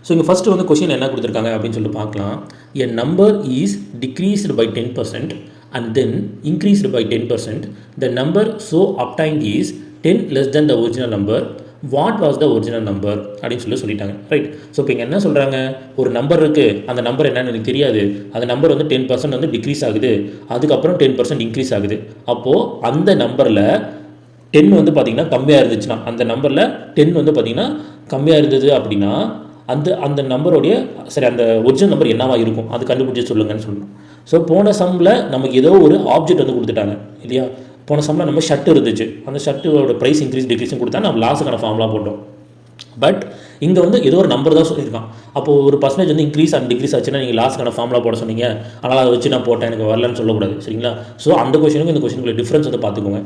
So இங்கே first வந்து question என்ன கொடுத்துருக்காங்க அப்படின்னு சொல்லிட்டு பார்க்கலாம். A number is decreased by 10% and then increased by 10%. The number so obtained is 10 less than the original number. What was the original number அப்படின்னு சொல்லிட்டாங்க. ரைட். ஸோ இப்போ இங்கே என்ன சொல்கிறாங்க, ஒரு நம்பர் இருக்குது, அந்த நம்பர் என்னன்னு எனக்கு தெரியாது, அந்த நம்பர் வந்து 10% வந்து டிக்ரீஸ் ஆகுது, அதுக்கப்புறம் 10% இன்க்ரீஸ் ஆகுது. அப்போது அந்த நம்பரில் 10 வந்து பார்த்திங்கன்னா கம்மியாக இருந்துச்சுன்னா, அந்த நம்பரில் 10 வந்து பார்த்திங்கன்னா கம்மியாக இருந்தது அப்படின்னா அந்த நம்பருடைய அந்த ஒரிஜினல் நம்பர் என்னவா இருக்கும் அது கண்டுபிடிச்சி சொல்லுங்கன்னு சொல்லணும். ஸோ போன சம்மில் நமக்கு ஏதோ ஒரு ஆப்ஜெக்ட் வந்து கொடுத்துட்டாங்க இல்லையா. போன சம்மில் நம்ம ஷர்ட் இருந்துச்சு, அந்த ஷர்ட்டோட ப்ரைஸ் இன்க்ரீஸ் டிக்ரீஸும் கொடுத்தா நம்ம லாஸுக்கான ஃபார்ம்லாம் போட்டோம். பட் இங்கே வந்து ஏதோ ஒரு நம்பர் தான் சொல்லியிருக்கான். அப்போது ஒரு பர்சன்டேஜ் வந்து இன்க்ரீஸ் அண்ட் டிக்ரீஸ் ஆச்சுன்னா நீங்கள் லாஸ்க்கான ஃபார்ம்லாம் போட சொன்னீங்க, ஆனால் அதை வச்சு நான் போட்டேன், எனக்கு வரலன்னு சொல்லக்கூடாது. சரிங்களா. ஸோ அந்த கொஷனுக்கும் இந்த கொஷனுக்குள்ள டிஃப்ரென்ஸ் வந்து பார்த்துக்கோங்க.